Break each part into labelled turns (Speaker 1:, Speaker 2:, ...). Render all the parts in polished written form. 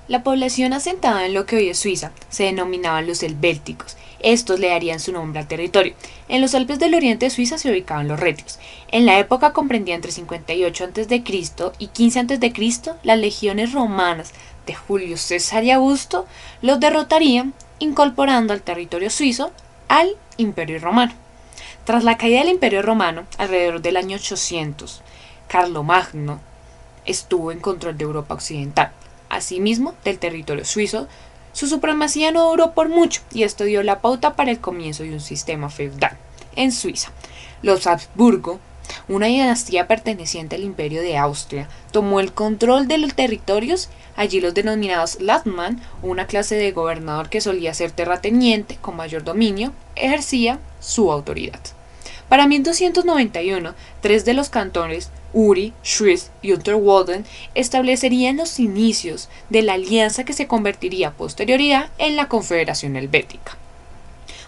Speaker 1: La población asentada en lo que hoy es Suiza se denominaban los helvéticos. Estos le darían su nombre al territorio. En los Alpes del oriente de Suiza se ubicaban los retios. En la época comprendía entre 58 a.C. y 15 a.C. las legiones romanas de Julio César y Augusto los derrotarían, incorporando al territorio suizo al Imperio Romano. Tras la caída del Imperio Romano, alrededor del año 800, Carlomagno estuvo en control de Europa Occidental, asimismo del territorio suizo. Su supremacía no duró por mucho y esto dio la pauta para el comienzo de un sistema feudal en Suiza. Los Habsburgo, una dinastía perteneciente al Imperio de Austria, tomó el control de los territorios. Allí los denominados Landmann, una clase de gobernador que solía ser terrateniente con mayor dominio, ejercía su autoridad. Para 1291, 3 de los cantones, Uri, Schwyz y Unterwalden, establecerían los inicios de la alianza que se convertiría a posterioridad en la Confederación Helvética.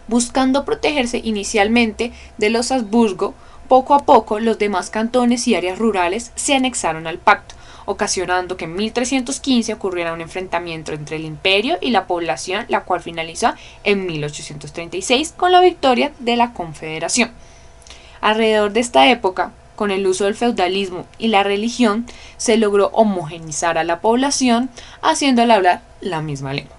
Speaker 1: Buscando protegerse inicialmente de los Habsburgo, poco a poco los demás cantones y áreas rurales se anexaron al pacto, ocasionando que en 1315 ocurriera un enfrentamiento entre el imperio y la población, la cual finalizó en 1836 con la victoria de la Confederación. Alrededor de esta época, con el uso del feudalismo y la religión, se logró homogeneizar a la población, haciéndola hablar la misma lengua.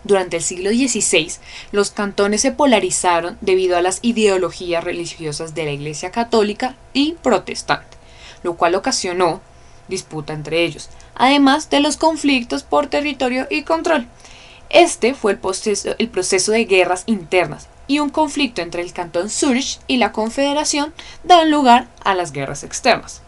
Speaker 1: Durante el siglo XVI, los cantones se polarizaron debido a las ideologías religiosas de la Iglesia católica y protestante, lo cual ocasionó disputa entre ellos, además de los conflictos por territorio y control. Este fue el proceso de guerras internas, y un conflicto entre el cantón Zürich y la Confederación dan lugar a las guerras externas.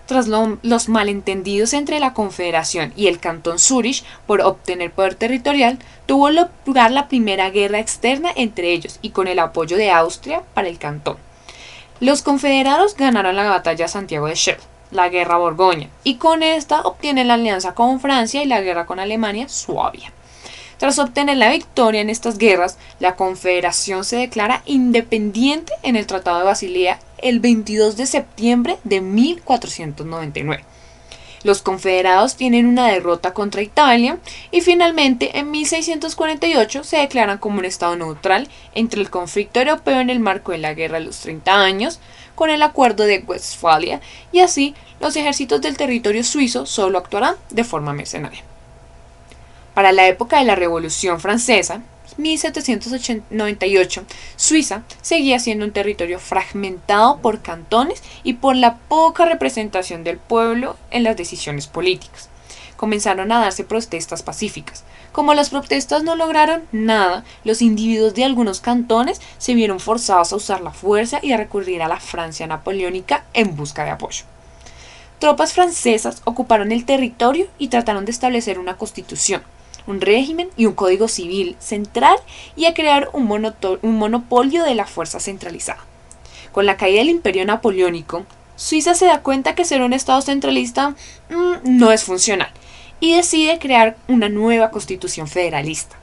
Speaker 1: Tras los malentendidos entre la Confederación y el cantón Zürich por obtener poder territorial, tuvo lugar la primera guerra externa entre ellos y con el apoyo de Austria para el cantón. Los confederados ganaron la batalla de Santiago de Chelles, la guerra Borgoña, y con esta obtienen la alianza con Francia y la guerra con Alemania Suabia. Tras obtener la victoria en estas guerras, la Confederación se declara independiente en el Tratado de Basilea el 22 de septiembre de 1499. Los confederados tienen una derrota contra Italia y finalmente en 1648 se declaran como un estado neutral entre el conflicto europeo en el marco de la Guerra de los 30 años con el Acuerdo de Westfalia, y así los ejércitos del territorio suizo solo actuarán de forma mercenaria. Para la época de la Revolución Francesa, 1798, Suiza seguía siendo un territorio fragmentado por cantones y por la poca representación del pueblo en las decisiones políticas. Comenzaron a darse protestas pacíficas. Como las protestas no lograron nada, los individuos de algunos cantones se vieron forzados a usar la fuerza y a recurrir a la Francia napoleónica en busca de apoyo. Tropas francesas ocuparon el territorio y trataron de establecer una constitución, un régimen y un código civil central y a crear un monopolio de la fuerza centralizada. Con la caída del Imperio Napoleónico, Suiza se da cuenta que ser un estado centralista no es funcional y decide crear una nueva constitución federalista.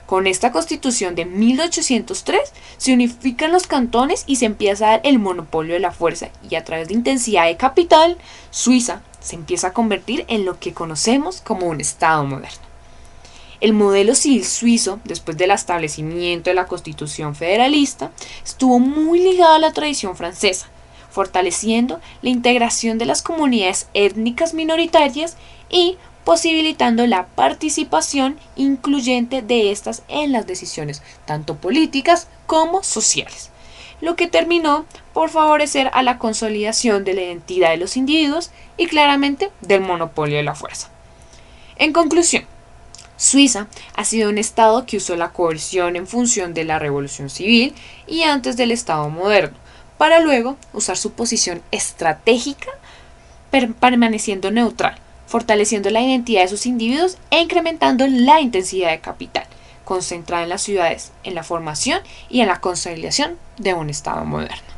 Speaker 1: Con esta constitución de 1803 se unifican los cantones y se empieza a dar el monopolio de la fuerza, y a través de intensidad de capital, Suiza se empieza a convertir en lo que conocemos como un estado moderno. El modelo civil suizo, después del establecimiento de la Constitución federalista, estuvo muy ligado a la tradición francesa, fortaleciendo la integración de las comunidades étnicas minoritarias y posibilitando la participación incluyente de estas en las decisiones, tanto políticas como sociales, lo que terminó por favorecer a la consolidación de la identidad de los individuos y claramente del monopolio de la fuerza. En conclusión, Suiza ha sido un estado que usó la coerción en función de la revolución civil y antes del estado moderno, para luego usar su posición estratégica permaneciendo neutral, fortaleciendo la identidad de sus individuos e incrementando la intensidad de capital, concentrada en las ciudades, en la formación y en la consolidación de un estado moderno.